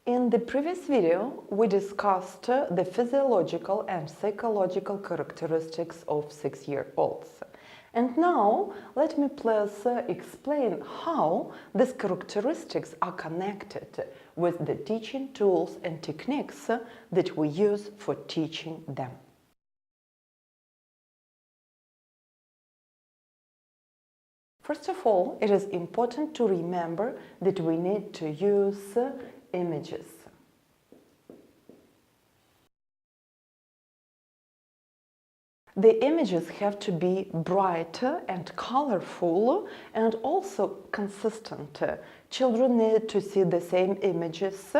In the previous video, we discussed the physiological and psychological characteristics of 6-year-olds. And now, let me please explain how these characteristics are connected with the teaching tools and techniques that we use for teaching them. First of all, it is important to remember that we need to use images. The images have to be bright and colorful and also consistent. Children need to see the same images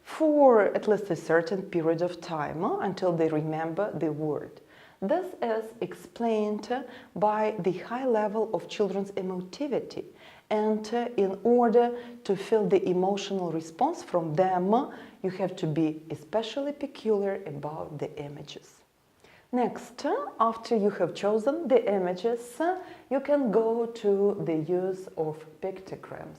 for at least a certain period of time until they remember the word. This is explained by the high level of children's emotivity, and in order to feel the emotional response from them, you have to be especially peculiar about the images. Next, after you have chosen the images, you can go to the use of pictograms.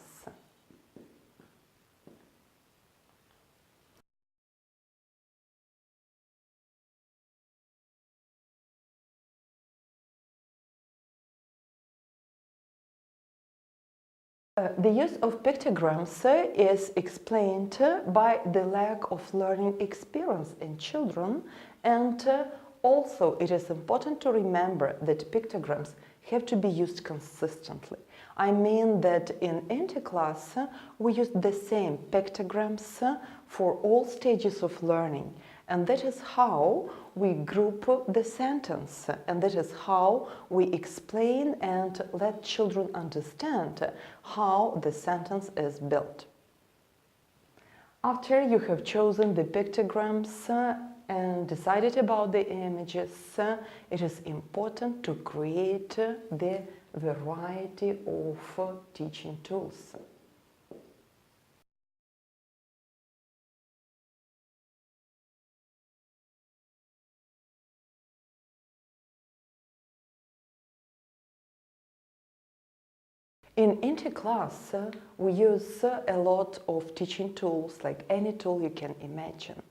The use of pictograms is explained by the lack of learning experience in children, and also it is important to remember that pictograms have to be used consistently. I mean that in class we use the same pictograms for all stages of learning, and that is how we group the sentence, and that is how we explain and let children understand how the sentence is built. After you have chosen the pictograms and decided about the images, it is important to create the variety of teaching tools. In class, we use a lot of teaching tools, like any tool you can imagine.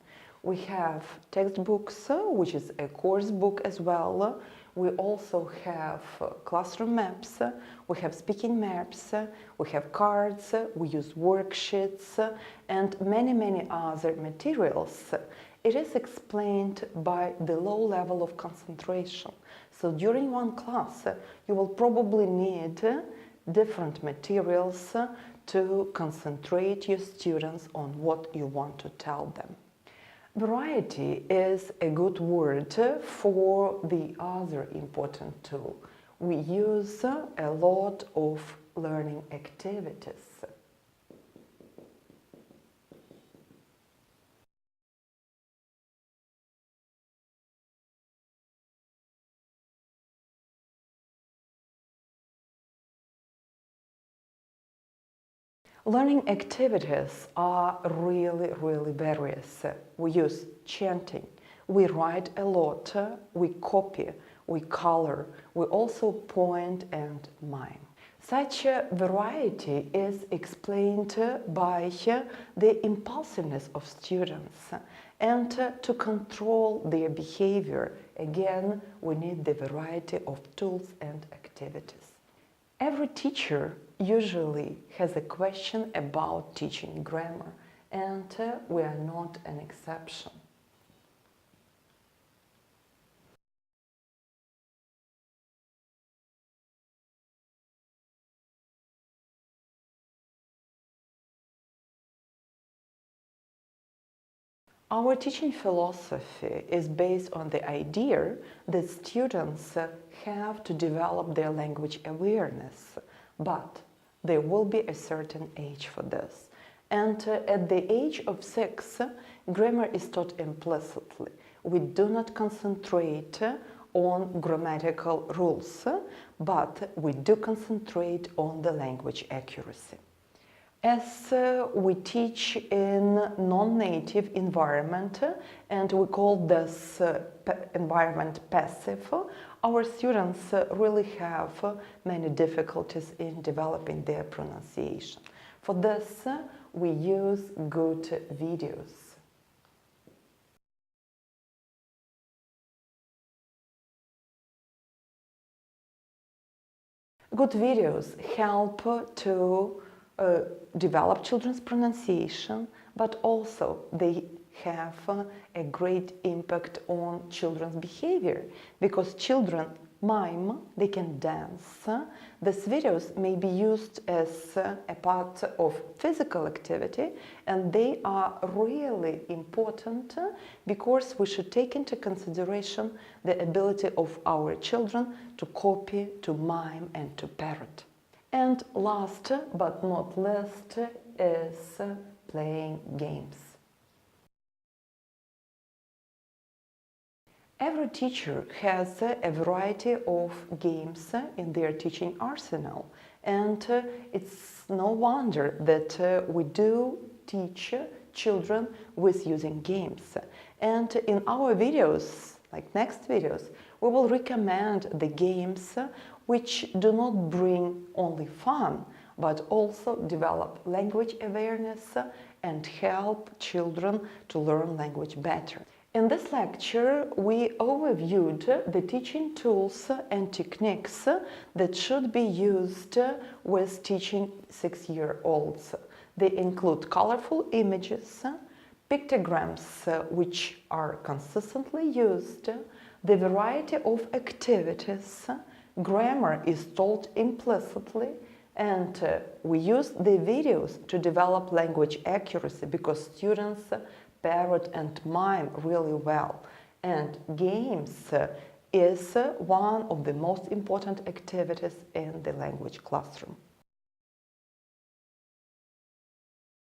We have textbooks, which is a course book as well. We also have classroom maps, we have speaking maps, we have cards, we use worksheets, and many other materials. It is explained by the low level of concentration. So during one class, you will probably need different materials to concentrate your students on what you want to tell them. Variety is a good word for the other important tool. We use a lot of learning activities. Learning activities are really various. We use chanting, we write a lot, we copy, we color, we also point and mime. Such a variety is explained by the impulsiveness of students, and to control their behavior, again, we need the variety of tools and activities. Every teacher usually has a question about teaching grammar, and we are not an exception. Our teaching philosophy is based on the idea that students have to develop their language awareness, but there will be a certain age for this. And at the age of 6, grammar is taught implicitly. We do not concentrate on grammatical rules, but we do concentrate on the language accuracy. As we teach in non-native environment, and we call this environment passive, our students really have many difficulties in developing their pronunciation. For this, we use good videos. Good videos help to develop children's pronunciation, but also they have a great impact on children's behavior, because children mime, they can dance. These videos may be used as a part of physical activity, and they are really important because we should take into consideration the ability of our children to copy, to mime, and to parrot. And last but not least is playing games. Every teacher has a variety of games in their teaching arsenal, and it's no wonder that we do teach children with using games. And in our videos, like next videos, we will recommend the games which do not bring only fun, but also develop language awareness and help children to learn language better. In this lecture, we overviewed the teaching tools and techniques that should be used with teaching 6-year-olds. They include colorful images, pictograms which are consistently used, the variety of activities, grammar is told implicitly, and we use the videos to develop language accuracy because students parrot and mime really well. And games is one of the most important activities in the language classroom.